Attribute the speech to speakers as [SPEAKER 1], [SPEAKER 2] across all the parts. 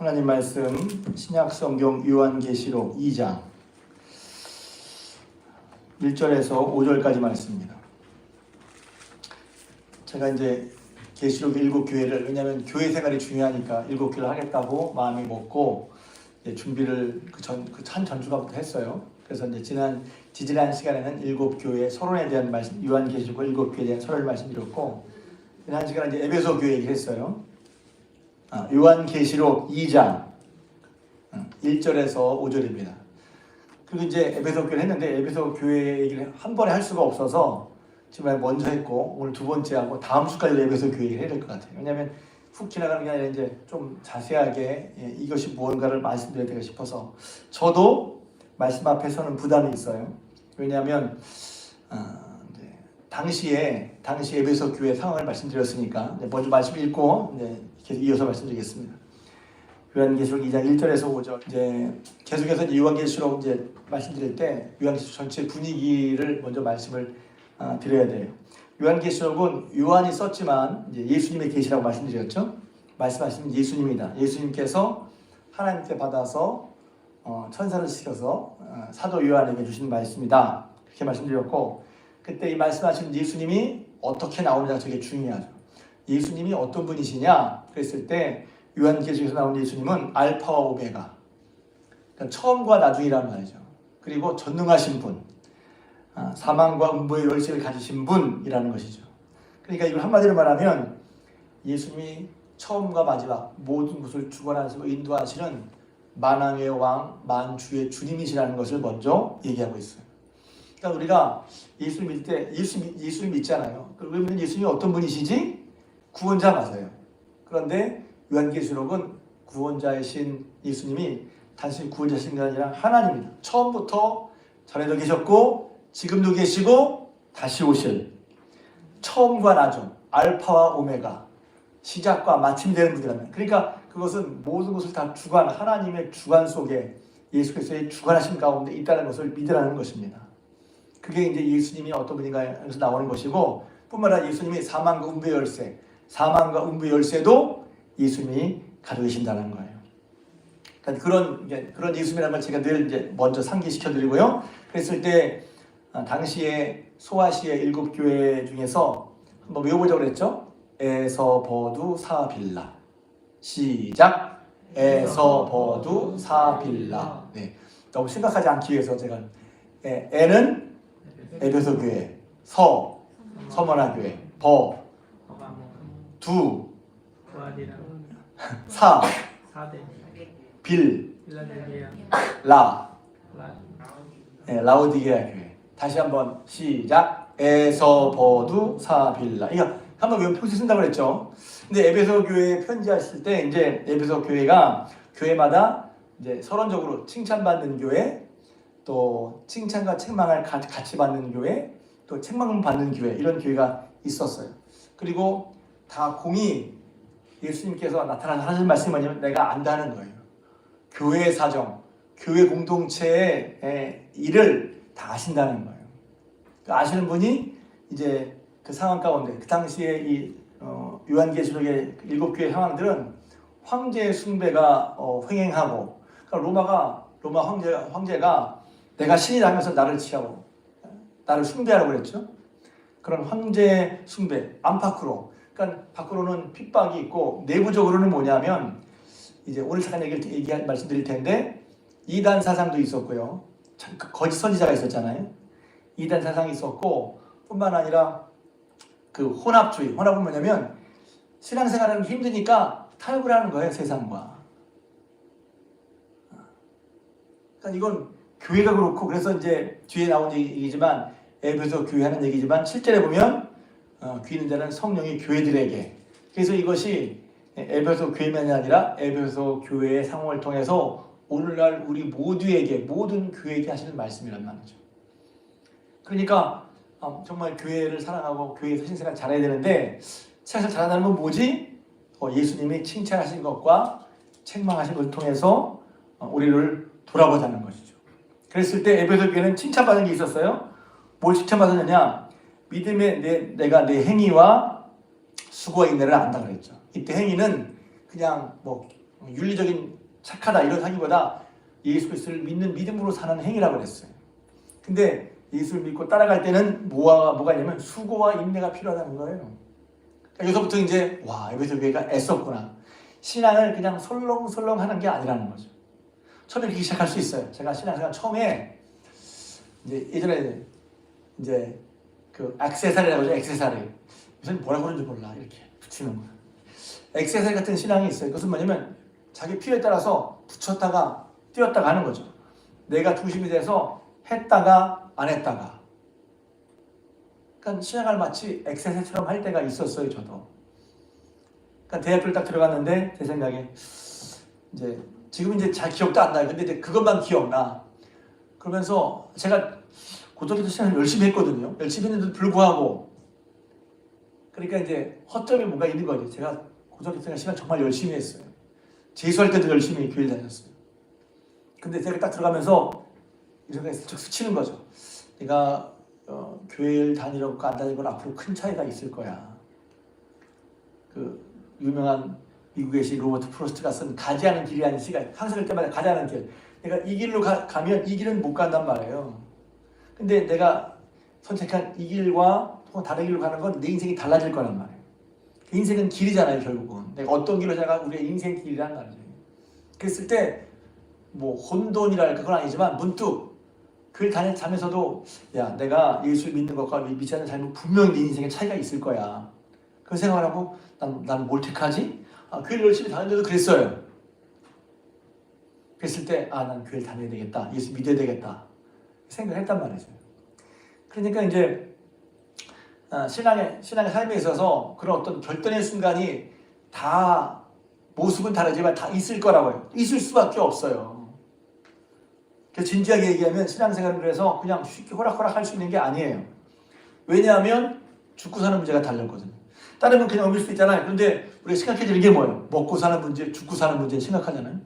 [SPEAKER 1] 하나님 말씀 신약성경 요한계시록 2장 1절에서 5절까지 말씀입니다. 제가 이제 계시록 7교회를, 왜냐하면 교회 생활이 중요하니까 7교회를 하겠다고 마음이 먹고 준비를 한 전주가부터 했어요. 그래서 이제 지지난 시간에는 7교회 서론에 대한 말씀, 요한계시록 7교회에 대한 서론을 말씀드렸고, 지난 시간에 이제 에베소 교회 얘기를 했어요. 요한계시록 2장 1절에서 5절입니다. 그리고 이제 에베소 교회를 했는데 에베소 교회 얘기를 한 번에 할 수가 없어서 지금 먼저 했고 오늘 두 번째 하고 다음 주까지 에베소 교회 얘기를 해야 될 것 같아요. 왜냐하면 훅 지나가는 게 아니라 이제 좀 자세하게 이것이 무언가를 말씀드려야 되겠다 싶어서 저도 말씀 앞에서는 부담이 있어요. 왜냐하면 당시에 에베소 교회 상황을 말씀드렸으니까 먼저 말씀 읽고 계속 이어서 말씀드리겠습니다. 요한계시록 2장 1절에서 5절. 계속해서 요한계시록 말씀드릴 때 요한계시록 전체 분위기를 먼저 말씀을 드려야 돼요. 요한계시록은 요한이 썼지만 예수님의 계시라고 말씀드렸죠. 말씀하시는 예수님이다. 예수님께서 하나님께 받아서 천사를 시켜서 사도 요한에게 주신 말씀이다. 그렇게 말씀드렸고, 그때 이 말씀하신 예수님이 어떻게 나오느냐가 되게 중요하죠. 예수님이 어떤 분이시냐 그랬을 때 요한계시록에서 나온 예수님은 알파와 오메가, 그러니까 처음과 나중이란 말이죠. 그리고 전능하신 분, 사망과 음부의 열쇠를 가지신 분이라는 것이죠. 그러니까 이걸 한마디로 말하면 예수님이 처음과 마지막 모든 것을 주관하시고 인도하시는 만왕의 왕, 만주의 주님이시라는 것을 먼저 얘기하고 있어요. 그러니까 우리가 예수를 믿을 때 예수를 믿잖아요. 그러면 예수님이 어떤 분이시지? 구원자 맞아요. 그런데 요한계시록은 구원자이신 예수님이 단순히 구원자신 게 아니라 하나님입니다. 처음부터 전에도 계셨고 지금도 계시고 다시 오실 처음과 나중, 알파와 오메가, 시작과 마침이 되는 분이라면, 그러니까 그것은 모든 것을 다 주관, 하나님의 주관 속에 예수 그리스도의 주관하심 가운데 있다는 것을 믿으라는 것입니다. 그게 이제 예수님이 어떤 분인가에서 나오는 것이고, 뿐만 아니라 예수님이 사망과 음부의 열쇠, 사망과 음부의 열쇠도 예수님이 가지고 계신다는 거예요. 그러니까 그런 예수님이라는 걸 제가 늘 먼저 상기시켜 드리고요. 그랬을 때 당시에 소아시아 7교회 중에서 한번 외워보자고 그랬죠. 에서버두 사빌라. 시작. 에서버두 사빌라. 네. 너무 심각하지 않기 위해서 제가 에는 에베소 교회, 서머나 교회, 두, 빌, 라오디게아 교회. 다시 한번 시작. 에서버두 사빌라. 이거 한번 외우면 평소에 쓴다고 그랬죠. 근데 에베소 교회에 편지하실 때 이제 에베소 교회가 교회마다 이제 서론적으로 칭찬받는 교회, 또 칭찬과 책망을 같이 받는 교회, 또 책망을 받는 교회, 이런 교회가 있었어요. 그리고 다 공이 예수님께서 하신 말씀이 뭐냐면 내가 안다는 거예요. 교회 사정, 교회 공동체의 일을 다 아신다는 거예요. 아시는 분이 이제 그 상황 가운데, 그 당시에 이 요한계시록의 7교회 상황들은 황제 숭배가 횡행하고, 그러니까 로마 황제가 내가 신이라 하면서 나를 취하고 나를 숭배하라고 그랬죠. 그런 황제 숭배, 안팎으로, 그러니까 밖으로는 핍박이 있고 내부적으로는 뭐냐면 이제 오늘 잠깐 말씀드릴 텐데 이단 사상도 있었고요. 거짓 선지자가 있었잖아요. 이단 사상이 있었고, 뿐만 아니라 그 혼합주의. 혼합은 뭐냐면 신앙생활하는 게 힘드니까 타협을 하는 거예요, 세상과. 그러니까 이건 교회가 그렇고, 그래서 이제 뒤에 나온 얘기지만 에베소 교회 하는 얘기지만 실제로 보면 귀 있는 자는 성령이 교회들에게, 그래서 이것이 에베소 교회만이 아니라 에베소 교회의 상황을 통해서 오늘날 우리 모두에게, 모든 교회에게 하시는 말씀이란 말이죠. 그러니까 정말 교회를 사랑하고 교회에서 신생활 잘해야 되는데, 신생활 잘한다는 건 뭐지? 예수님이 칭찬하신 것과 책망하신 것을 통해서 우리를 돌아보자는 것이죠. 그랬을 때 에베소 교회는 칭찬받은 게 있었어요. 뭘 칭찬받았느냐? 믿음에 내가 내 행위와 수고와 인내를 안다 그랬죠. 이때 행위는 그냥 윤리적인 착하다 이런 하기보다 예수 그리스도를 믿는 믿음으로 사는 행위라고 그랬어요. 근데 예수를 믿고 따라갈 때는 뭐가 있냐면 수고와 인내가 필요하다는 거예요. 그러니까 여기서부터 이제 에베소 교회가 애썼구나. 신앙을 그냥 설렁설렁 하는 게 아니라는 거죠. 처음에 그렇게 시작할 수 있어요. 제가 신앙생활 처음에 이제 예전에 이제 그 액세서리라고 하죠. 액세서리. 무슨 뭐라고 그러는지 몰라. 이렇게 붙이는 거. 액세서리 같은 신앙이 있어요. 그것은 뭐냐면 자기 필요에 따라서 붙였다가 띄었다가 하는 거죠. 내가 중심이 돼서 했다가 안 했다가. 그러니까 신앙을 마치 액세서리처럼 할 때가 있었어요. 저도. 그러니까 대학교를 딱 들어갔는데 제 생각에 이제 지금 이제 잘 기억도 안 나요. 근데 이제 그것만 기억나. 그러면서 제가 고등학교 때 신앙을 열심히 했거든요. 열심히 했는데도 불구하고 그러니까 이제 허점이 뭔가 있는 거죠. 제가 고등학교 때 신앙 정말 열심히 했어요. 재수할 때도 열심히 교회 다녔어요. 근데 제가 딱 들어가면서 이렇게 슬쩍 스치는 거죠. 내가 교회를 다니려고 안 다니고 앞으로 큰 차이가 있을 거야. 그 유명한 미국에 계신 로버트 프로스트가 쓴 가지 않은 길이라는 시가 항상 할 때마다 가지 않은 길. 내가 이 길로 가면 이 길은 못 간단 말이에요. 근데 내가 선택한 이 길과 다른 길로 가는 건 내 인생이 달라질 거란 말이에요. 그 인생은 길이잖아요, 결국은. 내가 어떤 길로 자가 우리의 인생 길이란 말이에요. 그랬을 때 뭐 혼돈이랄까 그건 아니지만 문득 그걸 다니면서도 야, 내가 예수를 믿는 것과 믿지 않는 삶은 분명히 내 인생에 차이가 있을 거야. 그 생각을 하고 난 뭘 택하지? 교회를 열심히 다녔는데도 그랬어요. 그랬을 때 난 교회를 다녀야 되겠다. 예수 믿어야 되겠다. 생각을 했단 말이죠. 그러니까 이제 신앙의 삶에 있어서 그런 어떤 결단의 순간이 다 모습은 다르지만 다 있을 거라고요. 있을 수밖에 없어요. 그래서 진지하게 얘기하면 신앙생활을 그래서 그냥 쉽게 호락호락 할 수 있는 게 아니에요. 왜냐하면 죽고 사는 문제가 달렸거든요. 다른 건 그냥 옮길 수 있잖아요. 그런데 우리가 생각해야 되는 게 뭐예요? 먹고 사는 문제, 죽고 사는 문제 심각하잖아요.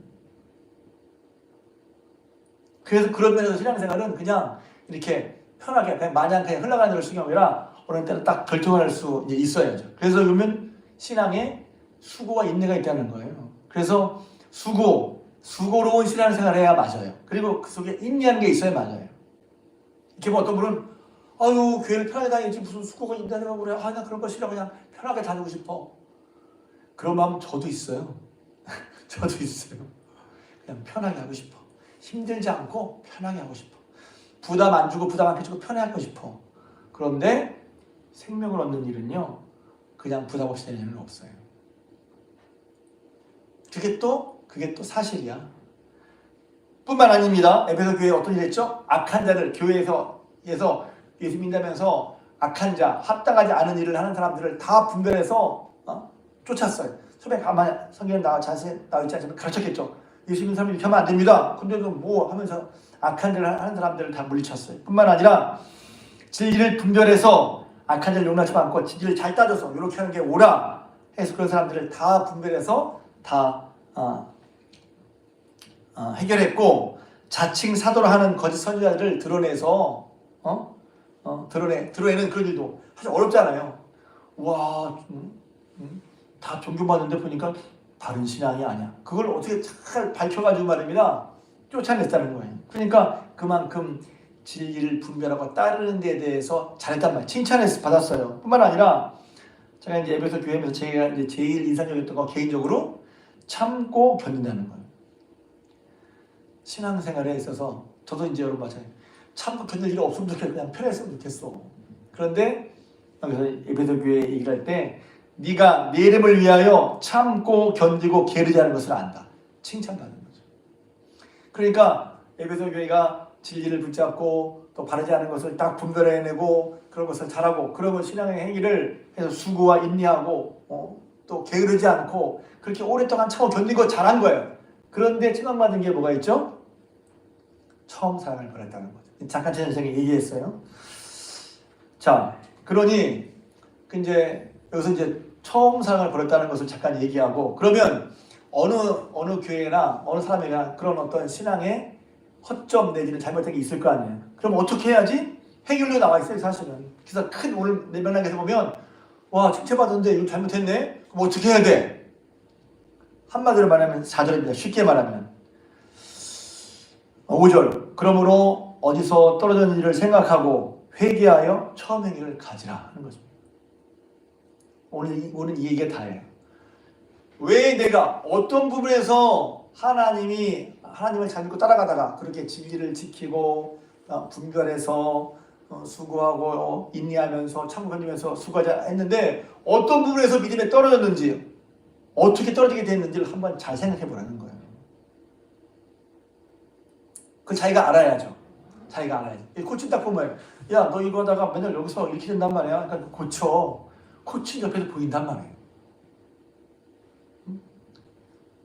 [SPEAKER 1] 그래서 그런 면에서 신앙생활은 그냥 이렇게 편하게 그냥 마냥 그냥 흘러가는 대로 쓰는 게 아니라 어느 때는 딱 결정할 수 이제 있어야죠. 그래서 그러면 신앙에 수고와 인내가 있다는 거예요. 그래서 수고로운 신앙생활을 해야 맞아요. 그리고 그 속에 인내하는 게 있어야 맞아요. 이렇게 뭐 어떤 분은 교회를 편하게 다니지 무슨 수고가 있다는 거 그래. 나 그런 거 싫어. 그냥 편하게 다니고 싶어. 그런 마음 저도 있어요. 저도 있어요. 그냥 편하게 하고 싶어. 힘들지 않고 편하게 하고 싶어. 부담 안 주고 부담 안 주고 편하게 하고 싶어. 그런데 생명을 얻는 일은요. 그냥 부담 없이 되는 일은 없어요. 그게 또 사실이야. 뿐만 아닙니다. 에베소 교회에 어떤 일이 있죠? 악한 자들, 교회에서 예수 믿다면서 악한 자, 합당하지 않은 일을 하는 사람들을 다 분별해서 쫓았어요. 처음에 가만히 성경에 자세히 나와 있지 않지만 가르쳤겠죠. 예수 믿는 사람이 이렇게 하면 안 됩니다. 근데도 뭐 하면서 악한 일을 하는 사람들을 다 물리쳤어요. 뿐만 아니라 진리를 분별해서 악한 자를 용납하지 않고 진리를 잘 따져서 이렇게 하는 게 옳아 해서 그런 사람들을 다 분별해서 다 해결했고 자칭 사도로 하는 거짓 선지자들을 드러내서 드러내는 그런 일도 사실 어렵잖아요. 다 존경받는데 보니까 다른 신앙이 아니야. 그걸 어떻게 잘 밝혀가지고 말입니다. 쫓아냈다는 거예요. 그러니까 그만큼 진리를 분별하고 따르는 데 대해서 잘했단 말이에요. 칭찬을 받았어요. 뿐만 아니라 제가 이제 에베소 교회에서 제가 이제 제일 인상적이었던 건 개인적으로 참고 견딘다는 거예요. 신앙생활에 있어서 저도 이제 여러분 마찬가지 참고 견딜 일이 없으면 좋겠어. 그냥 편했으면 좋겠어. 그런데 그래서 에베소 교회 얘기를 할 때 네가 내 이름을 위하여 참고 견디고 게으르지 않은 것을 안다. 칭찬받는 거죠. 그러니까 에베소 교회가 진리를 붙잡고 또 바르지 않은 것을 딱 분별해내고 그런 것을 잘하고 그러면 신앙의 행위를 해서 수고와 인내하고 또 게으르지 않고 그렇게 오랫동안 참고 견딘 거 잘한 거예요. 그런데 칭찬받은 게 뭐가 있죠? 처음 사랑을 버렸다는 거죠. 잠깐 제 선생님이 얘기했어요. 자, 그러니 이제 여기서 이제 처음 사랑을 버렸다는 것을 잠깐 얘기하고 그러면 어느 교회나 어느 사람이나 그런 어떤 신앙의 허점 내지는 잘못된 게 있을 거 아니에요. 그럼 어떻게 해야지? 해결로 나와 있어요, 사실은. 그래서 큰 오늘 맥락에서 보면 칭찬받았는데 이거 잘못했네? 그럼 어떻게 해야 돼? 한마디로 말하면 4절입니다. 쉽게 말하면 5절 그러므로 어디서 떨어졌는지를 생각하고 회개하여 처음의 길을 가지라 하는 것입니다. 오늘 이 얘기가 다예요. 왜 내가 어떤 부분에서 하나님을 잘 믿고 따라가다가 그렇게 진리를 지키고 분별해서 수고하고 인내하면서 참고하면서 수고하자 했는데 어떤 부분에서 믿음에 떨어졌는지 어떻게 떨어지게 됐는지를 한번 잘 생각해 보라는 거예요. 그 자기가 알아야죠. 자기가 알아야죠. 코치 딱 보면 야 너 이거 하다가 맨날 여기서 이렇게 된단 말이야. 그러니까 고쳐. 코치 옆에서 보인단 말이에요.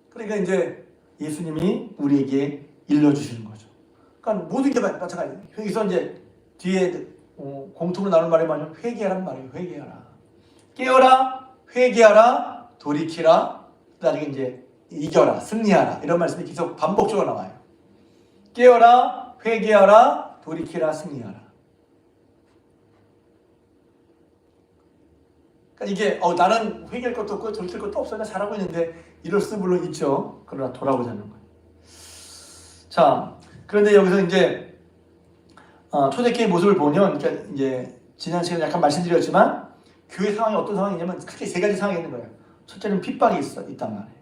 [SPEAKER 1] 그러니까 이제 예수님이 우리에게 일러주시는 거죠. 그러니까 모든 게 마찬가지예요. 여기서 이제 뒤에 공통으로 나오는 말이 뭐냐면 회개하라는 말이에요. 회개하라. 깨어라, 회개하라, 돌이키라, 나중에 이제 이겨라, 승리하라 이런 말씀이 계속 반복적으로 나와요. 깨어라, 회개하라, 돌이키라, 승리하라. 그러니까 이게 나는 회개할 것도 없고 돌이킬 것도 없어. 나 잘하고 있는데 이럴 수도 물론 있죠. 그러나 돌아보자는 거예요. 자, 그런데 여기서 이제 초대교회 모습을 보면 그러니까 이제 지난 시간에 약간 말씀드렸지만 교회 상황이 어떤 상황이냐면 크게 세 가지 상황이 있는 거예요. 첫째는 핍박이 있단 말이에요.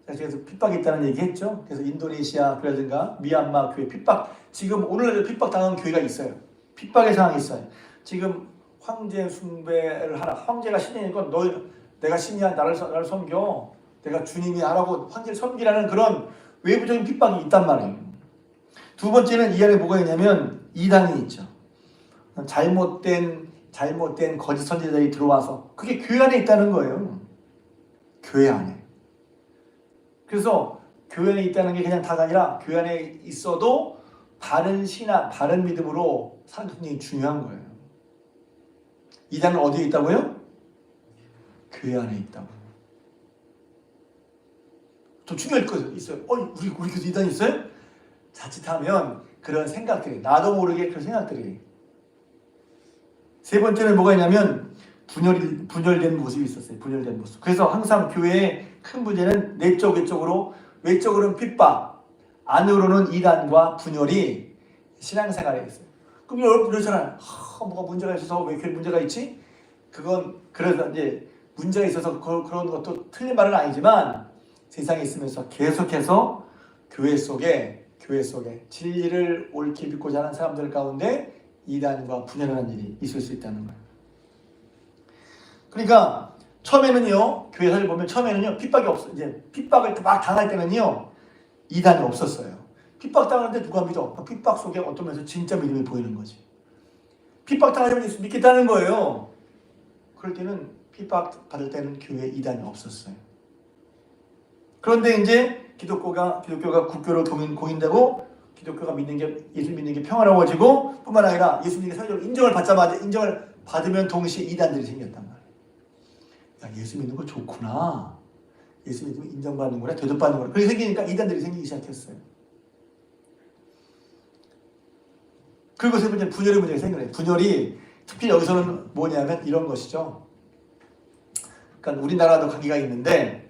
[SPEAKER 1] 그래서 핍박이 있다는 얘기했죠. 그래서 인도네시아 교회라든가 미얀마 교회 핍박, 지금 오늘날 핍박 당한 교회가 있어요. 핍박의 상황이 있어요. 지금 황제 숭배를 하라. 황제가 신이니까 내가 신이야, 나를 섬겨. 내가 주님이 하라고 황제를 섬기라는 그런 외부적인 핍박이 있단 말이에요. 두 번째는 이 안에 뭐가 있냐면 이단이 있죠. 잘못된 거짓 선지자들이 들어와서 그게 교회 안에 있다는 거예요. 교회 안에. 그래서 교회 안에 있다는 게 그냥 다가 아니라 교회 안에 있어도 바른 신앙, 바른 믿음으로 사는 게 굉장히 중요한 거예요. 이단은 어디에 있다고요? 교회 안에 있다고. 더 중요할 거 있어요. 우리 교회 이단이 있어요? 자칫하면 그런 생각들이, 나도 모르게 그런 생각들이. 세 번째는 뭐가 있냐면 분열된 모습이 있었어요. 분열된 모습. 그래서 항상 교회의 큰 문제는 외적으로는 핍박, 안으로는 이단과 분열이 신앙생활에 있어요. 그럼 여러분 그러잖아요. 뭐가 문제가 있어서 왜 교회 문제가 있지? 그래서 이제 문제가 있어서 그런 것도 틀린 말은 아니지만 세상에 있으면서 계속해서 교회 속에 진리를 옳게 믿고자 하는 사람들 가운데 이단과 분열하는 일이 있을 수 있다는 거예요. 그러니까 처음에는요, 교회 사를 보면 처음에는요 핍박이 없어요. 이제 핍박을 막 당할 때는요 이단이 없었어요. 핍박 당하는데 누가 믿어? 핍박 속에 어떤 면에서 진짜 믿음이 보이는 거지. 핍박 당하면 예수 믿겠다는 거예요. 그럴 때는 핍박 받을 때는 교회에 이단이 없었어요. 그런데 이제 기독교가 국교로 공인되고 기독교가 예수 믿는 게 평화로워지고 뿐만 아니라 예수님께 사회적으로 인정을 받으면 동시에 이단들이 생겼단 말이에요. 야, 예수 믿는 거 좋구나. 예수 믿으면 인정받는구나. 대접받는구나. 그렇게 생기니까 이단들이 생기기 시작했어요. 그리고 세 번째 분열의 문제가 생겨요. 분열이 특히 여기서는 뭐냐면 이런 것이죠. 그러니까 우리나라도 관계가 있는데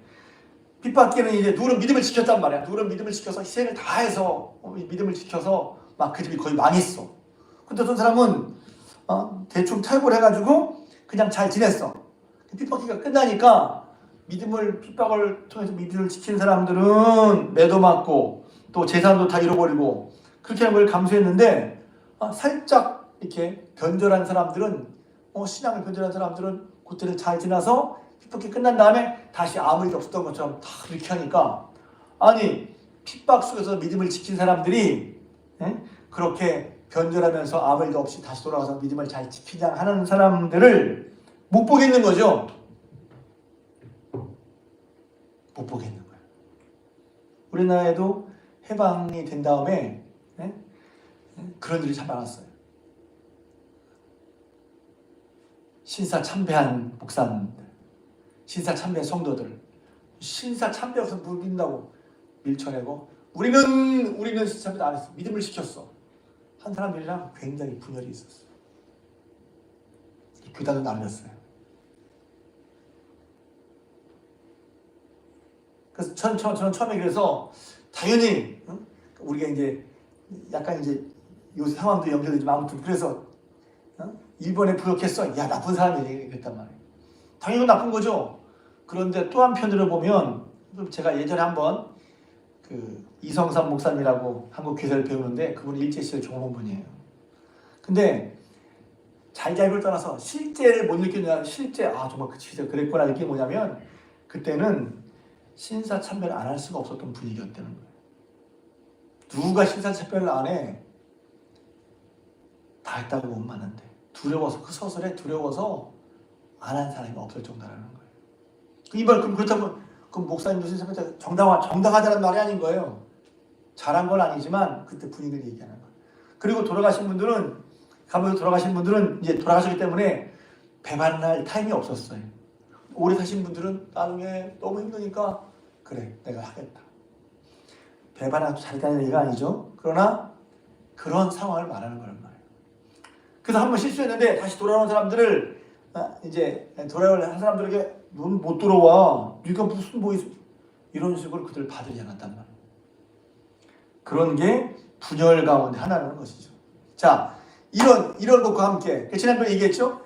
[SPEAKER 1] 핍박기는 이제 누구는 믿음을 지켰단 말이야. 누구는 믿음을 지켜서 희생을 다해서 믿음을 지켜서 막 그 집이 거의 망했어. 근데 어떤 사람은 대충 탈골 해가지고 그냥 잘 지냈어. 핍박기가 끝나니까 핍박을 통해서 믿음을 지킨 사람들은 매도 맞고 또 재산도 다 잃어버리고 그렇게 하는 걸 감수했는데 살짝 이렇게 변절한 사람들은 신앙을 변절한 사람들은 그때를 잘 지나서 핍박이 끝난 다음에 다시 아무 일 없었던 것처럼 다 이렇게 하니까 아니 핍박 속에서 믿음을 지킨 사람들이 그렇게 변절하면서 아무 일도 없이 다시 돌아가서 믿음을 잘 지키자 하는 사람들을 못 보겠는 거죠. 못 보겠는 거예요. 우리나라에도 해방이 된 다음에 그런 일이 참 많았어요. 신사참배한 목사님들, 신사참배한 성도들, 신사참배해서 믿는다고 밀쳐내고 우리는 신사참배 안 했어. 믿음을 지켰어. 한 사람들이랑 굉장히 분열이 있었어요. 교단도 나뉘었어요. 그래서 저는 처음에 그래서 당연히 우리가 이제 약간 이제 요새 상황도 연결되지만 아무튼 그래서 일본에 부역했어. 야 나쁜 사람이지 그랬단 말이에요. 당연히 나쁜 거죠. 그런데 또 한편으로 보면 제가 예전에 한번 그 이성삼 목사님이라고 한국 교사를 배우는데 그분이 일제시대 종업원 분이에요. 근데 잘잘을 떠나서 실제를 못 느꼈냐 실제 정말 그 시대 그랬구나 느낀 게 뭐냐면 그때는 신사참배를 안 할 수가 없었던 분위기였다는 거예요. 누가 신사참배를 안 해? 다 했다고 못 맞는데 두려워서 그 서술에 두려워서 안 한 사람이 없을 정도라는 거예요. 이말 그렇다면 그 목사님도 신사참배 정당하다는 말이 아닌 거예요. 잘한 건 아니지만 그때 분위기를 얘기하는 거예요. 그리고 돌아가신 분들은 이제 돌아가셨기 때문에 배반할 타임이 없었어요. 오래 사신 분들은 나중에 너무 힘드니까 그래 내가 하겠다. 배반하고 잘했다는 얘기가 아니죠. 그러나 그런 상황을 말하는 거란 말이에요. 그래서 한번 실수했는데 다시 돌아오는 사람들을 이제 돌아올 사람들에게 넌 못 들어와. 네가 무슨 이런 식으로 그들 받으지 않았단 말이에요. 그런 게 분열 가운데 하나라는 것이죠. 자, 이런 것과 함께 지난번에 얘기했죠.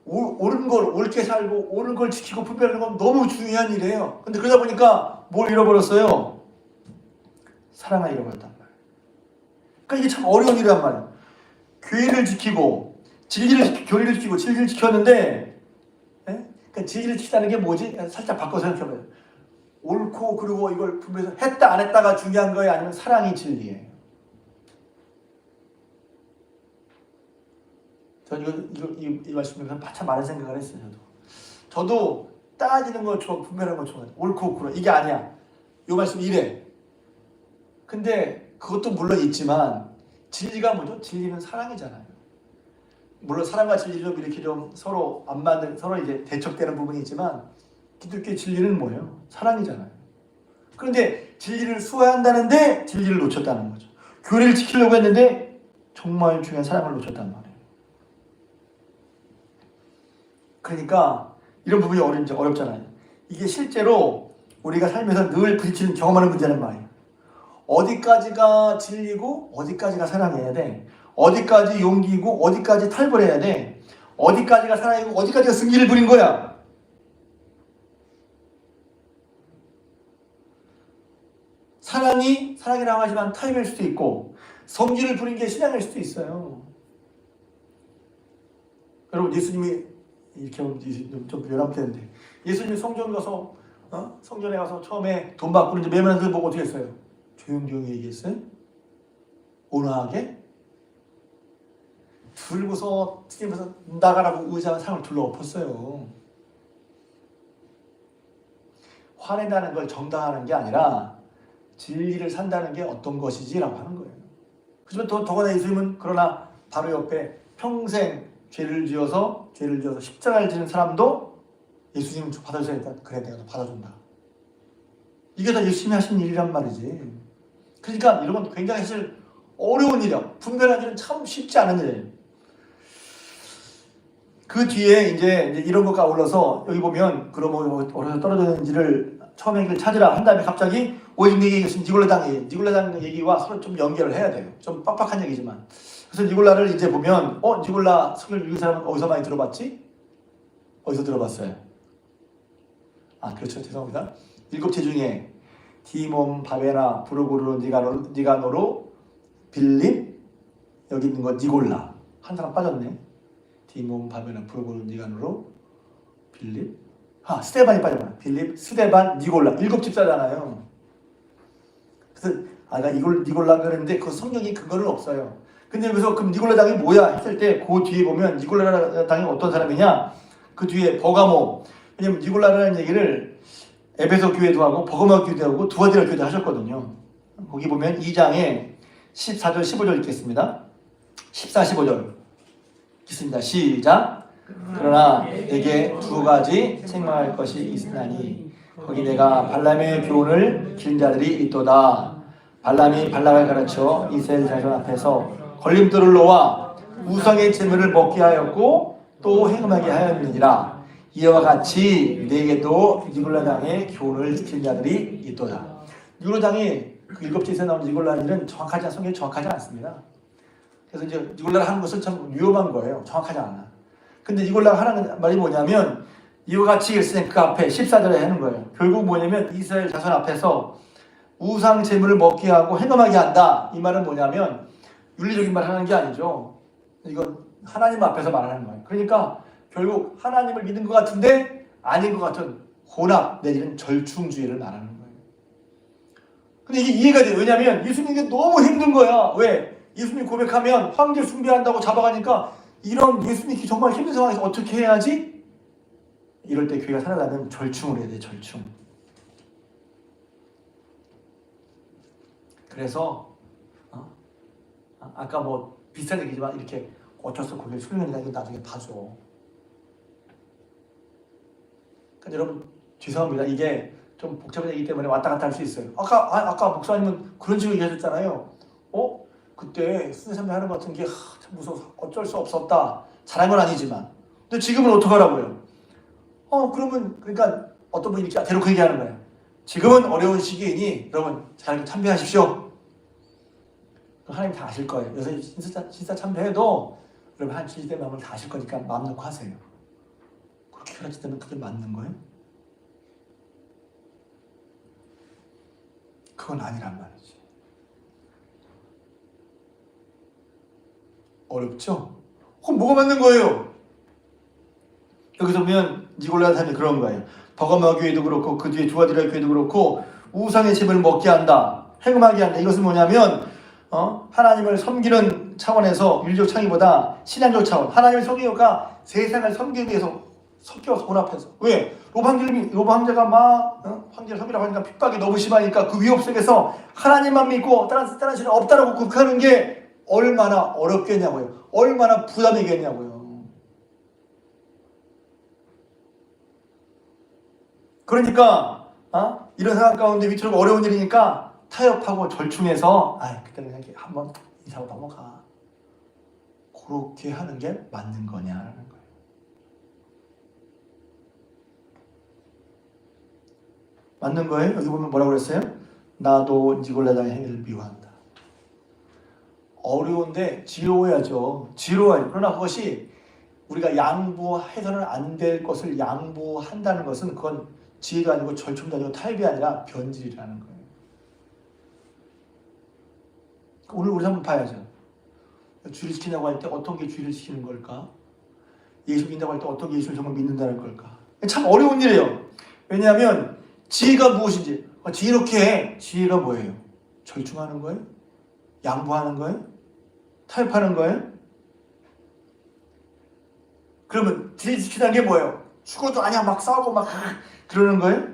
[SPEAKER 1] 옳은 걸 옳게 살고 옳은 걸 지키고 분별하는 건 너무 중요한 일이에요. 근데 그러다 보니까 뭘 잃어버렸어요? 사랑을 잃어버렸단 말이에요. 그러니까 이게 참 어려운 일이란 말이에요. 교리를 지키고 진리를 지켰는데, 그러니까 진리를 지키다는 게 뭐지? 살짝 바꿔 생각해봐요. 옳고 그리고 이걸 분별해서 했다 안 했다가 중요한 거예요? 아니면 사랑이 진리예요? 저는 이 말씀을 참 많은 생각을 했어요. 저도 따지는 거 좋아, 분별하는 거 좋아해요. 옳고 그르 이게 아니야. 이 말씀 이래. 근데 그것도 물론 있지만 진리가 뭐죠? 진리는 사랑이잖아요. 물론 사랑과 진리 좀 이렇게 좀 서로 안 맞는, 서로 이제 대척되는 부분이 있지만 기독교의 진리는 뭐예요? 사랑이잖아요. 그런데 진리를 수호한다는데 진리를 놓쳤다는 거죠. 교리를 지키려고 했는데 정말 중요한 사랑을 놓쳤단 말이에요. 그러니까 이런 부분이 어렵잖아요. 이게 실제로 우리가 살면서 늘 부딪히는 경험하는 문제란 말이에요. 어디까지가 진리고 어디까지가 사랑해야 돼. 어디까지 용기고 어디까지 탈벌해야 돼. 어디까지가 사랑이고 어디까지가 승기를 부린 거야. 사랑이라고 하지만 타임일 수도 있고 성질을 부린 게 신앙일 수도 있어요. 여러분 예수님이 이렇게 하면 좀 연합되는데 예수님이 성전에 가서 처음에 돈 받고 이제 매매한들 보고 어떻게 했어요? 조용조용히 얘기했어요? 온화하게? 들고서 튀기면서 나가라고 의자와 상을 둘러엎었어요. 화낸다는 걸 정당하는 게 아니라 진리를 산다는 게 어떤 것이지라고 하는 거예요. 그렇지만 더구나 예수님은 그러나 바로 옆에 평생 죄를 지어서 십자가를 지는 사람도 예수님은 받아주니까 그래 내가 받아준다. 이게 다 예수님이 하신 일이란 말이지. 그러니까 이런 건 굉장히 사실 어려운 일이야. 분별하기는 참 쉽지 않은 일이에요. 그 뒤에 이제 이런 것과 아울러서 여기 보면 그러면 어디서 떨어졌는지를 처음에 길 찾으라 한 다음에 갑자기 오직 네게 이것은 니골라당 얘기와 서로 좀 연결을 해야 돼요. 좀 빡빡한 얘기지만. 그래서 니골라를 이제 보면 니골라 성경을 읽은 사람은 어디서 많이 들어봤지? 어디서 들어봤어요? 그렇죠. 죄송합니다. 7체 중에 디몬, 바베나, 브루고르, 니가노로, 빌립, 여기 있는 거 니골라. 한 사람 빠졌네. 디몬, 바베나, 브루고르, 니가노로, 빌립. 스데반이 빠졌구나. 빌립, 스데반, 니골라. 7집사잖아요. 그래서 내가 이걸 니골라 그랬는데 그 성경이 그거는 없어요. 근데 여기서 그럼 니골라 당이 뭐야 했을 때 그 뒤에 보면 니골라 당이 어떤 사람이냐? 그 뒤에 버가모. 왜냐면 니골라라는 얘기를 에베소 교회도 하고 버가모 교회도 하고 두아디라 교회도 하셨거든요. 거기 보면 2장에 14절 15절 읽겠습니다. 14, 15절 읽겠습니다. 시작. 그러나 내게 두 가지 책망할 것이 있으나니 거기 내가 발람의 교훈을 기른 자들이 있도다. 발람이 발락을 가르쳐 이스라엘 자손 앞에서 걸림돌을 놓아 우상의 제물을 먹게 하였고 또 행음하게 하였느니라. 이와 같이 내게도 니골라 당의 교훈을 지킨 자들이 있도다. 니골라 당이 그 7제에서 나온 니골라들은 정확하지 성경이 정확하지 않습니다. 그래서 이제 니골라를 하는 것은 참 위험한 거예요. 정확하지 않아. 근데 니골라가 하는 말이 뭐냐면 이와 같이 일생 그 앞에 14절에 하는 거예요. 결국 뭐냐면 이스라엘 자손 앞에서 우상 제물을 먹게 하고 행음하게 한다. 이 말은 뭐냐면 윤리적인 말 하는 게 아니죠. 이건 하나님 앞에서 말하는 거예요. 그러니까 결국 하나님을 믿는 것 같은데 아닌 것 같은 혼합 내지는 절충주의를 말하는 거예요. 근데 이게 이해가 돼요. 왜냐하면 예수님이 너무 힘든 거야. 왜? 예수님 고백하면 황제 숭배한다고 잡아가니까 이런 예수님이 정말 힘든 상황에서 어떻게 해야지? 이럴 때 교회가 살아가면 절충을 해야 돼. 절충. 그래서 아까 뭐 비슷한 얘기지만 이렇게 어쩔 수 없이 고개를 숙이니까 이거 나중에 봐줘. 그러니까 여러분 죄송합니다. 이게 좀 복잡한 얘기 때문에 왔다 갔다 할 수 있어요. 아까 목사님은 그런 식으로 얘기하셨잖아요. 그때 순례참배 하는 것 같은 게 참 무서워서 어쩔 수 없었다. 잘한 건 아니지만. 근데 지금은 어떡하라고요? 그러면 그러니까 어떤 분이 이렇게 대놓고 얘기하는 거예요. 지금은 어려운 시기이니 여러분 잘 참배하십시오. 하나님 다 아실 거예요. 그래서 진짜 참배해도 여러분 한 주일 마음을 다 아실 거니까 마음 놓고 하세요. 그렇게 가르치다면 그게 맞는 거예요? 그건 아니란 말이지. 어렵죠? 그럼 뭐가 맞는 거예요? 여기서 보면 니골라 사람이 그런 거예요. 버가마 교회도 그렇고 그 뒤에 두아디라 교회도 그렇고 우상의 집을 먹게 한다. 행음하게 한다. 이것은 뭐냐면 하나님을 섬기는 차원에서 윤리적 창의보다 신앙적 차원. 하나님을 섬기기가 세상을 섬기기 위해서 섞여서 혼합해서. 왜? 로마 황제가 막 황제를 섬기라고 하니까 핍박이 너무 심하니까 그 위협 속에서 하나님만 믿고 다른 신은 없다라고 국하는 게 얼마나 어렵겠냐고요. 얼마나 부담이겠냐고요. 그러니까 이런 상황 가운데 위태롭고 어려운 일이니까 타협하고 절충해서 그때는 그냥 한번 인사하고 넘어가. 그렇게 하는 게 맞는 거냐라는 거예요. 맞는 거예요? 여기 보면 뭐라고 그랬어요? 나도 니골라당의 행위를 미워한다. 어려운데 지혜로워야죠. 지혜로워야죠. 그러나 그것이 우리가 양보해서는 안 될 것을 양보한다는 것은 그건 지혜가 아니고 절충도 아니고 타협이 아니라 변질이라는 거예요. 오늘 우리 한번 봐야죠. 주의를 지킨다고 할 때 어떤 게 주의를 지키는 걸까? 예수 믿는다고 할 때 어떤 게 예수를 정말 믿는다는 걸까? 참 어려운 일이에요. 왜냐하면 지혜가 무엇인지 지혜롭게 해. 지혜가 뭐예요? 절충하는 거예요? 양보하는 거예요? 타협하는 거예요? 그러면 지혜 지키는 게 뭐예요? 죽어도 아니야 막 싸우고 막 그러는 거예요?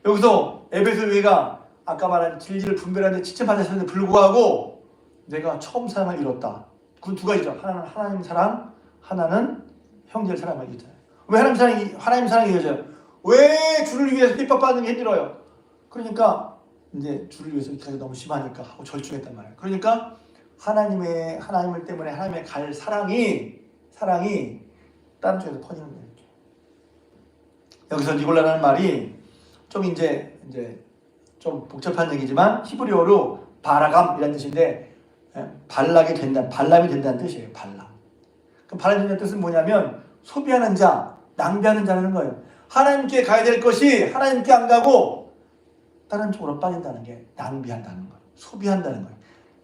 [SPEAKER 1] 여기서 에베소 교회가 아까 말한 진리를 분별하는데 지체받았는데 불구하고 내가 처음 사랑을 잃었다. 그 두 가지죠. 하나는 하나님 사랑, 하나는 형제를 사랑을 잃잖아요. 왜 하나님 사랑이 이어져요? 왜 주를 위해서 핍박받는 게 힘들어요? 그러니까 이제 주를 위해서 이렇게 너무 심하니까 하고 절충했단 말이에요. 그러니까 하나님을 때문에 하나님의 갈 사랑이 다른 쪽에서 퍼지는 거예요. 여기서 니골라라는 말이 좀 이제 좀 복잡한 얘기지만 히브리어로 바라감이라는 뜻인데 발람이 된다는 뜻이에요. 발람. 그럼 발람이 된다는 뜻은 뭐냐면 소비하는 자, 낭비하는 자라는 거예요. 하나님께 가야 될 것이 하나님께 안 가고 다른 쪽으로 빠진다는 게 낭비한다는 거예요. 소비한다는 거예요.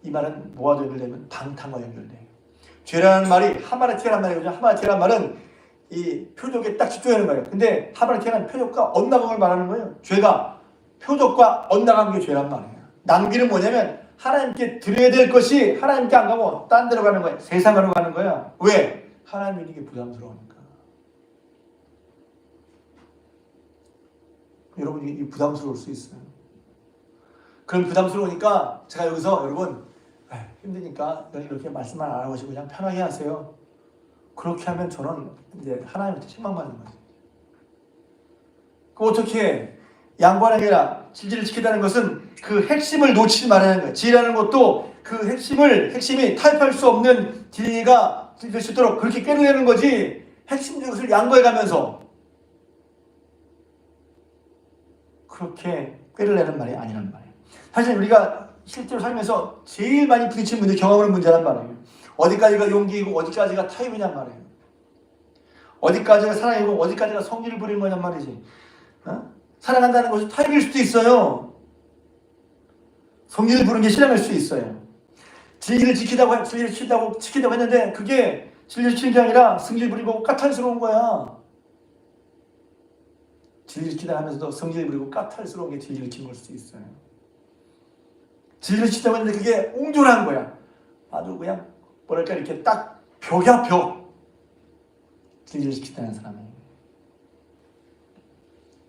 [SPEAKER 1] 이 말은 뭐와 연결되면 방탕과 연결돼요. 죄라는 말이 하마르티라는 말이거든요. 하마르티라는 말은 이 표적에 딱 집중하는 거예요. 근데 하마르티라는 표적과 엇나감을 말하는 거예요. 죄가 표적과 엇나간 게 죄란 말이에요. 낭비는 뭐냐면 하나님께 드려야 될 것이 하나님께 안 가고 딴 데로 가는 거예요. 세상으로 가는 거야. 왜? 하나님 믿는 게 부담스러우니까. 여러분 이 부담스러울 수 있어요. 그럼 부담스러우니까 제가 여기서 여러분 힘드니까 이렇게 말씀만 안 하고 그냥 편하게 하세요. 그렇게 하면 저는 이제 하나님한테 책망받는 거죠. 그 어떻게 양보하는 게 아니라 진리를 지키다는 것은 그 핵심을 놓치지 말라는 거예요. 지혜라는 것도 그 핵심이 타협할 수 없는 진리가 될 수 있도록 그렇게 꿰내는 거지. 핵심적인 것을 양보해가면서 그렇게 꾀를 내는 말이 아니란 말이에요. 사실 우리가 실제로 살면서 제일 많이 부딪힌 문제, 경험하는 문제란 말이에요. 어디까지가 용기이고 어디까지가 타협이냔 말이에요. 어디까지가 사랑이고 어디까지가 성질을 부리는 거냔 말이지. 사랑한다는 것이 타협일 수도 있어요. 성질을 부리는 게 신앙일 수 있어요. 진리를 지키다고 했는데 그게 진리를 지키는 게 아니라 성질 부리고 까탈스러운 거야. 진리를 지키다 하면서도 성질 부리고 까탈스러운 게 진리를 지키는 걸 수도 있어요. 진리를 지키다고 했는데 그게 옹졸한 거야. 아주 그냥 뭐랄까 이렇게 딱 벽이야 벽. 진리를 지키다는 사람이.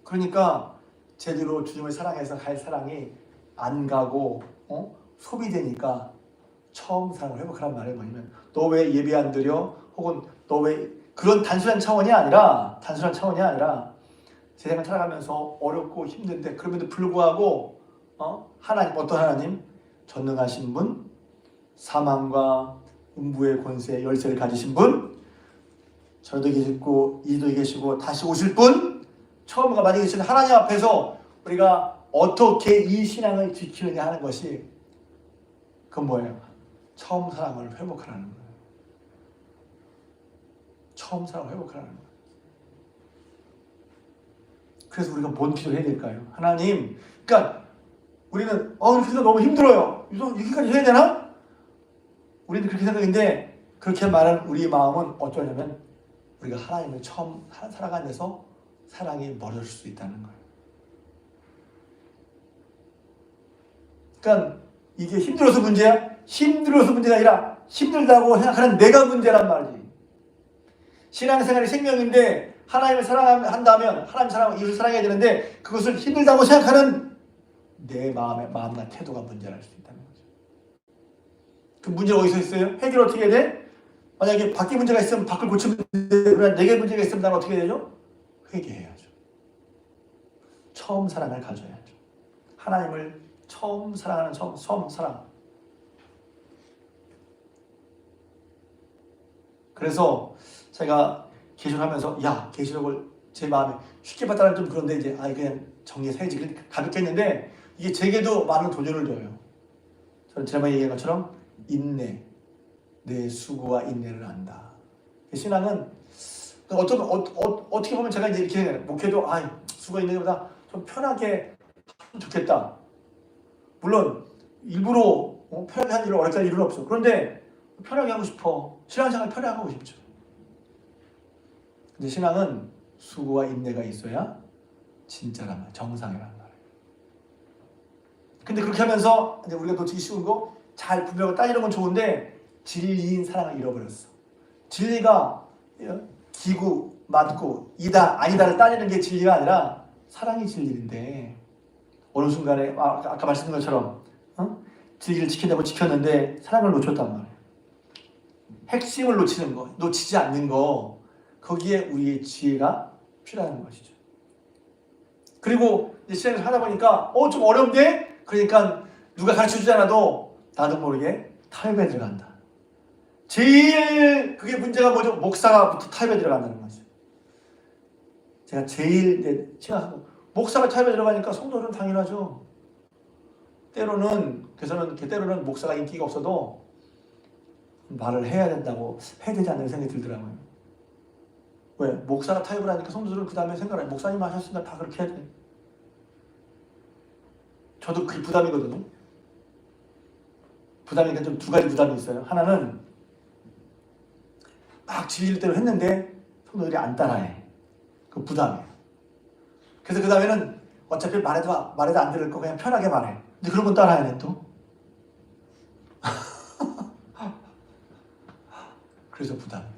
[SPEAKER 1] 그러니까 제대로 주님을 사랑해서 갈 사랑이 안 가고 소비되니까 처음 사랑을 회복하란 말이 뭐냐면 너 왜 예배 안 드려? 혹은 너 왜 그런 단순한 차원이 아니라 세상을 살아가면서 어렵고 힘든데 그럼에도 불구하고 하나님 어떤 하나님? 전능하신 분, 사망과 음부의 권세 열쇠를 가지신 분, 저도 계시고 이도 계시고 다시 오실 분, 처음과 마지막에 계신 하나님 앞에서 우리가 어떻게 이 신앙을 지키느냐 하는 것이 그건 뭐예요? 처음 사랑을 회복하라는 거예요. 처음 사랑을 회복하라는 거예요. 그래서 우리가 뭔 기도를 해야 될까요? 하나님, 그러니까 우리는 기도 너무 힘들어요. 이렇게까지 해야 되나? 우리는 그렇게 생각했는데 그렇게 말하는 우리의 마음은 어쩌냐면 우리가 하나님을 처음 살아간 데서 사랑이 멀어질 수 있다는 거예요. 그러니까 이게 힘들어서 문제야? 힘들어서 문제가 아니라 힘들다고 생각하는 내가 문제란 말이지. 신앙생활이 생명인데 하나님을 사랑한다면 하나님 사랑하고 이웃을 사랑해야 되는데 그것을 힘들다고 생각하는 내 마음과 태도가 문제를 할 수 있다는 거죠. 그 문제가 어디서 있어요? 해결 어떻게 해야 돼? 만약에 밖에 문제가 있으면 밖을 고치면 돼. 그러나 내게 문제가 있으면 나는 어떻게 해야 되죠? 회개해야죠. 처음 사랑을 가져야죠. 하나님을 처음 사랑하는 처음 사랑. 그래서 제가 계시록하면서 계시록을 제 마음에 쉽게 받다는 좀 그런데 이제 그냥 정리해서 해야지 가볍게 했는데 이게 제게도 많은 도전을 줘요. 저는 지난번에 얘기한 것처럼 인내, 내 수고와 인내를 안다. 신앙은 어떻게 보면 제가 이제 이렇게 목회도 수고 인내보다 좀 편하게 하면 좋겠다. 물론 일부러 편하게 한 일을 어렵게 할 일은 없어. 그런데 편하게 하고 싶어. 신앙생활 편하게 하고 싶죠. 근데 신앙은 수고와 인내가 있어야 진짜란 말, 정상이란 말이에요. 근데 그렇게 하면서 이제 우리가 놓치기 쉬운 거 잘 분별하고 따지는 건 좋은데 진리인 사랑을 잃어버렸어. 진리가 기구, 맞고, 이다, 아니다를 따지는 게 진리가 아니라 사랑이 진리인데 어느 순간에 아까 말씀드린 것처럼 진리를 지킨다고 지켰는데 사랑을 놓쳤단 말이에요. 핵심을 놓치는 거, 놓치지 않는 거 거기에 우리의 지혜가 필요한 것이죠. 그리고 이제 시행을 하다 보니까 좀 어려운데? 그러니까 누가 가르쳐주지 않아도 나도 모르게 타협에 들어간다. 제일 그게 문제가 뭐죠? 목사가부터 타협에 들어간다는 거죠. 제가 제일 생각하고 목사가 타협에 들어가니까 성도들은 당연하죠. 때로는 목사가 인기가 없어도 말을 해야 된다고 해야 되지 않는 생각이 들더라고요. 왜? 목사가 타협을 하니까 성도들은 그 다음에 생각을 해요. 목사님 하셨으니까 다 그렇게 해야 돼. 저도 그게 부담이거든요. 부담이니까 좀 두 가지 부담이 있어요. 하나는 막 진리를 대로 했는데 성도들이 안 따라해. 그 부담이에요. 그래서 그 다음에는 어차피 말해도 안 들을 거 그냥 편하게 말해. 근데 그런 건 따라야 돼 또. 그래서 부담이에요.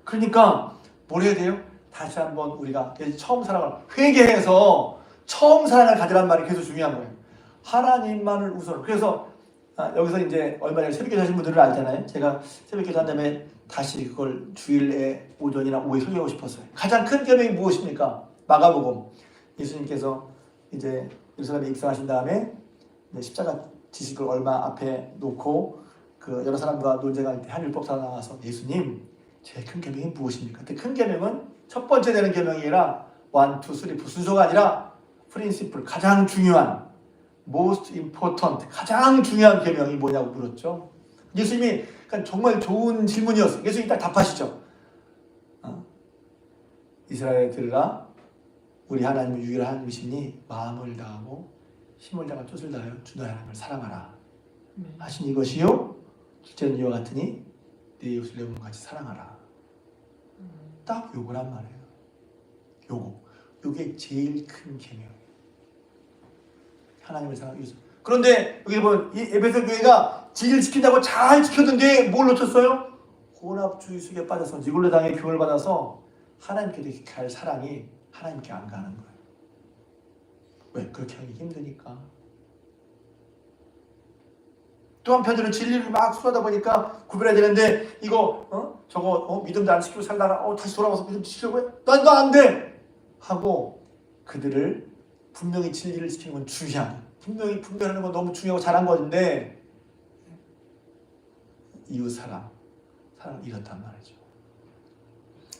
[SPEAKER 1] 그러니까 뭘 해야 돼요? 다시 한번 우리가 처음 사랑을 회개해서 처음 사랑을 가지란 말이 계속 중요한 거예요. 하나님만을 우선. 그래서 여기서 이제 얼마 전에 새벽기도 하신 분들은 알잖아요. 제가 새벽기도 한 다음에 다시 그걸 주일에 오전이나 오후에 설교하고 싶었어요. 가장 큰 계명이 무엇입니까? 마가복음. 예수님께서 이제 예루살렘에 입성하신 다음에 십자가 지식을 얼마 앞에 놓고 그 여러 사람과 논쟁할 때 한 율법사가 나와서 예수님 제일 큰 계명이 무엇입니까? 그때 큰 계명은 첫 번째 되는 계명이 아니라 1, 2, 3, 4 순서가 아니라 프린시플, 가장 중요한 most important, 가장 중요한 계명이 뭐냐고 물었죠. 예수님이 그러니까 정말 좋은 질문이었어요. 예수님이 딱 답하시죠. 이스라엘 들으라, 우리 하나님은 유일한 하나님이시니 마음을 다하고 힘을 다하고 뜻을 다하여 주 너의 하나님을 사랑하라 하신 이것이요 둘째는 이와 같으니 네 이웃을 내 몸과 같이 사랑하라. 딱 요거란 말이에요. 요게 제일 큰 계명이에요. 하나님을 사랑하기 위해서. 그런데 여기 보면 이 에베소 교회가 진리를 지킨다고 잘 지켰는데 뭘 놓쳤어요? 혼합주의 속에 빠져서 니골라당의 교훈을 받아서 하나님께 갈 사랑이 하나님께 안 가는 거예요. 왜? 그렇게 하기 힘드니까. 또 한편으로는 진리를 막 수하다 보니까 구별해야 되는데 이거 저거 믿음도 안 지키고 살다가 다시 돌아와서 믿음 지키려고 해? 난 안 돼! 하고 그들을 분명히 진리를 지키는 건 중요한, 분명히 분별하는 건 너무 중요하고 잘한 건데 이웃 사랑을 잃었단 말이죠.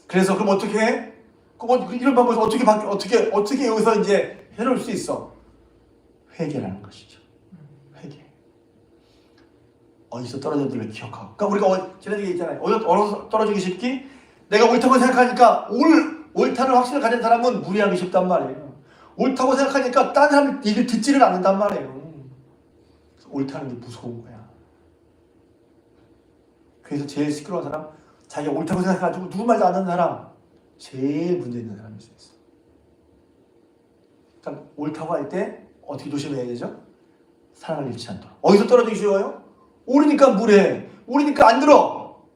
[SPEAKER 1] 그래서 그럼 어떻게 해? 이런 방법에서 어떻게 여기서 이제 해놓을 수 있어? 회개라는 것이죠. 회개. 어디서 떨어졌는지를 기억하고. 그러니까 우리가 지난주에 있잖아요. 어디서 떨어지기 쉽기? 내가 옳다고 생각하니까 옳다는 확신을 가진 사람은 무리하기 쉽단 말이에요. 옳다고 생각하니까 다른 사람이 얘기를 듣지를 않는단 말이에요. 옳다는 게 무서운 거야. 그래서 제일 시끄러운 사람, 자기가 옳다고 생각해가지고 누구 말도 안 듣는 사람, 제일 문제 있는 사람일 수 있어. 그러니까 옳다고 할 때 어떻게 조심해야 되죠? 사랑을 잃지 않도록. 어디서 떨어지기 쉬워요? 옳으니까 무례해. 옳으니까 안 들어.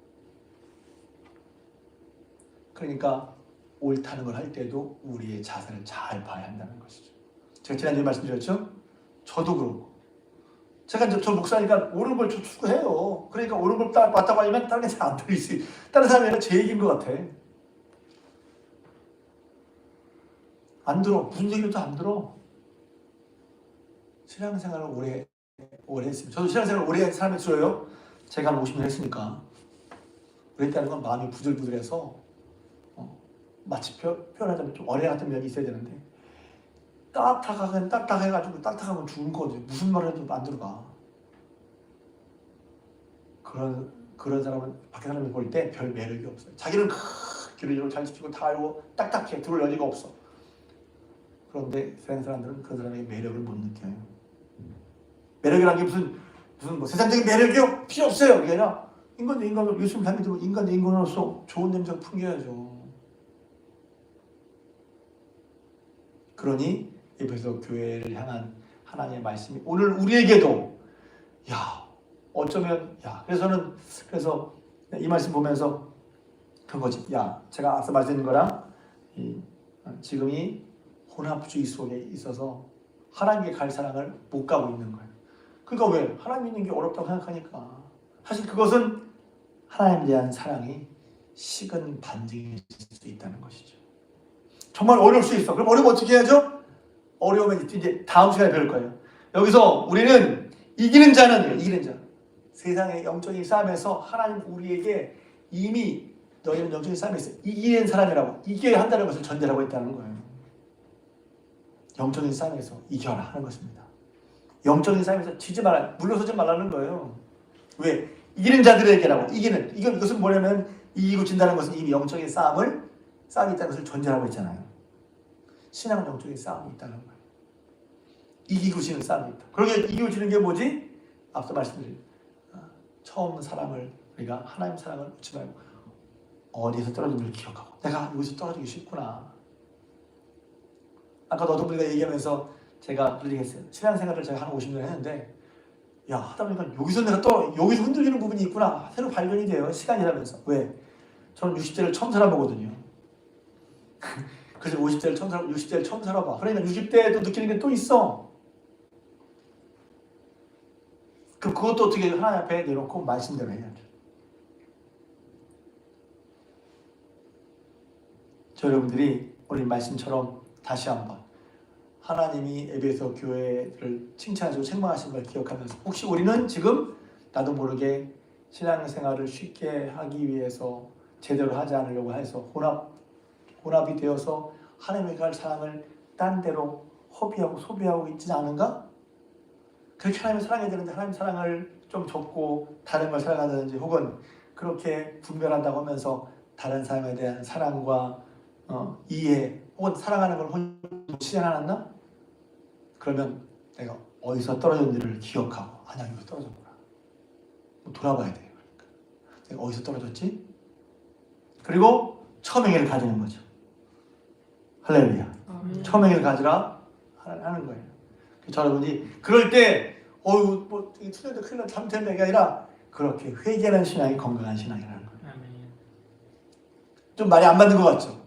[SPEAKER 1] 그러니까 옳다는 걸 할 때도 우리의 자세를 잘 봐야 한다는 것이죠. 제가 지난주에 말씀드렸죠? 저도 그렇고. 제가 저 목사니까 옳은 걸 추구해요. 그러니까 옳은 걸 맞다고 하면 다른 게 잘 안 들리지. 다른 사람이 아니라 제 얘기인 것 같아. 안 들어. 무슨 얘기도 안 들어. 신앙생활을 오래 했습니다. 저도 신앙생활을 오래 한 사람이 있어요. 제가 한 50년 했으니까. 그랬다는 건 마음이 부들부들해서 마치 표현하자면 좀 어린애 같은 면이 있어야 되는데 딱딱해가지고 딱딱하면 죽은 거지. 무슨 말을 해도 안 들어가. 그런 사람은 밖에 사람이 볼 때 별 매력이 없어요. 자기는 교리적으로 잘 지키고 다 알고 딱딱해. 들을 여지가 없어. 그런데 세상 사람들은 그 사람의 매력을 못 느껴요. 매력이라는 게 무슨 뭐 세상적인 매력이요? 필요 없어요. 그게 아니라 인간도 예수님 닮기도 인간으로서 좋은 냄새가 풍겨야죠. 그러니 에베소 교회를 향한 하나님의 말씀이 오늘 우리에게도 어쩌면 그래서 이 말씀 보면서 그거지. 제가 앞서 말씀드린 거랑 지금 이 혼합주의 속에 있어서 하나님께 갈 사랑을 못 가고 있는 거예요. 그러니까 왜? 하나님 믿는 게 어렵다고 생각하니까. 사실 그것은 하나님에 대한 사랑이 식은 반증일 수 있다는 것이죠. 정말 어려울 수 있어. 그럼 어려우면 어떻게 해야죠? 어려우면 이제 다음 시간에 배울 거예요. 여기서 우리는 이기는 자는 이기는 자. 세상의 영적인 싸움에서 하나님 우리에게 이미 너희는 영적인 싸움에서 이기는 사람이라고 이겨야 한다는 것을 전제라고 했다는 거예요. 영적인 싸움에서 이겨라 하는 것입니다. 영적인 싸움에서 지지 말라, 물러서지 말라는 거예요. 왜? 이기는 자들에게라고. 이것은 뭐냐면 이기고 진다는 것은 이미 영적인 싸움이 있다는 것을 전제라고 했잖아요. 신앙은 영적인 싸움이 있다는 거예요. 이기고 지는 싸움이 있다. 그러게 이기고 지는 게 뭐지? 앞서 말씀드린 처음 사랑을 우리가 하나님 사랑을 놓지 말고 어디에서 떨어진지를 기억하고 내가 여기서 떨어지기 쉽구나. 아까 너도 우리가 얘기하면서 제가 그런 얘기 했어요. 신앙생활을 제가 한 50년 했는데 하다 보니까 여기서 여기서 흔들리는 부분이 있구나. 새로 발견이 돼요. 시간이라면서. 왜? 저는 60대를 처음 살아보거든요. 그래서 60대를 처음 살아봐. 그러니까 60대에도 느끼는 게 또 있어. 그것도 어떻게 하나님 앞에 내놓고 말씀대로 해야죠. 여러분들이 오늘 말씀처럼 다시 한번 하나님이 에베소 교회를 칭찬하시고 책망하신 걸 기억하면서 혹시 우리는 지금 나도 모르게 신앙생활을 쉽게 하기 위해서 제대로 하지 않으려고 해서 혼합이 되어서 하나님의 갈 사랑을 딴 데로 허비하고 소비하고 있지 않은가? 그렇게 하나님을 사랑해야 되는데 하나님 사랑을 좀 접고 다른 걸 사랑하든지 혹은 그렇게 분별한다고 하면서 다른 사람에 대한 사랑과 이해 혹은 사랑하는 걸 놓치지 않았나? 그러면 내가 어디서 떨어졌는지를 기억하고 나 여기서 떨어졌구나. 돌아봐야 돼요. 그러니까. 내가 어디서 떨어졌지? 그리고 처음행위를 가지는 거죠. 할렐루야. 처음 행위를 가지라 하는 거예요. 그래서 여러분이 그럴 때 뭐 틀렸다 큰일 났다 잘못했다 게 아니라 그렇게 회개하는 신앙이 건강한 신앙이라는 거예요. 좀 말이 안 맞는 것 같죠?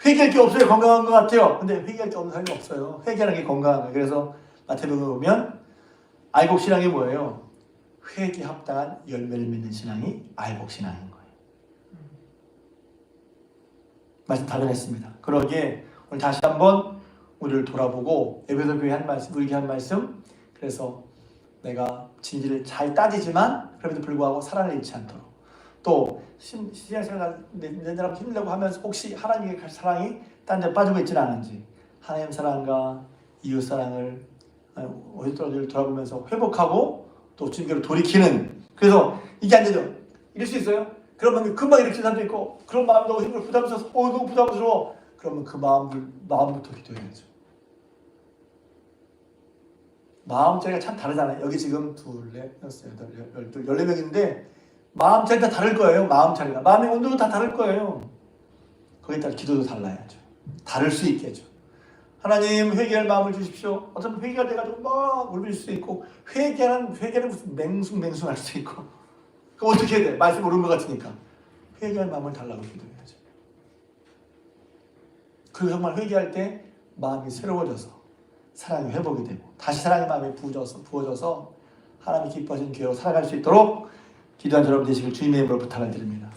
[SPEAKER 1] 회개할 게 없어요. 건강한 것 같아요. 근데 회개할 게 없는 사람이 없어요. 회개하는 게 건강한 거예요. 그래서 마태복음에 보면 알곡 신앙이 뭐예요? 회개 합당한 열매를 맺는 신앙이 알곡 신앙인 거예요. 말씀 다 전했습니다. 그러기에 오늘 다시 한번 우리를 돌아보고 에베소 교회 한 말씀, 우리에게 한 말씀. 그래서 내가 진리를 잘 따지지만 그럼에도 불구하고 사랑을 잃지 않도록 또 신앙생활 내느라고 힘내고 하면서 혹시 하나님의 사랑이 딴 데 빠지고 있지는 않은지 하나님 사랑과 이웃 사랑을 어디를 돌아보면서 회복하고 또 주님께로 돌이키는 그래서 이게 안 되죠. 이럴 수 있어요. 그러면 금방 일으키는 사람도 있고 그런 마음이 너무 힘들고 부담스러워서 너무 부담스러워. 그러면 그 마음부터 기도해야죠. 마음자리가 참 다르잖아요. 여기 지금 2, 4, 6, 8, 14명인데 마음자리가 다 다를 거예요. 마음자리가. 마음의 온도도 다 다를 거예요. 거기에 따라 기도도 달라야죠. 다를 수 있게 해줘. 하나님 회개할 마음을 주십시오. 어쩌면 회개가 돼가지고 막 울릴 수도 있고 회개는 무슨 맹숭맹숭할 수도 있고 그럼 어떻게 해야 돼? 말씀 모르는 것 같으니까 회개할 마음을 달라고 기도해야죠. 그리고 정말 회개할 때 마음이 새로워져서 사랑이 회복이 되고 다시 사랑의 마음이 부어져서 하나님이 기뻐하시는 교회로 살아갈 수 있도록 기도한 여러분 되시길 주님의 이름으로 부탁을 드립니다.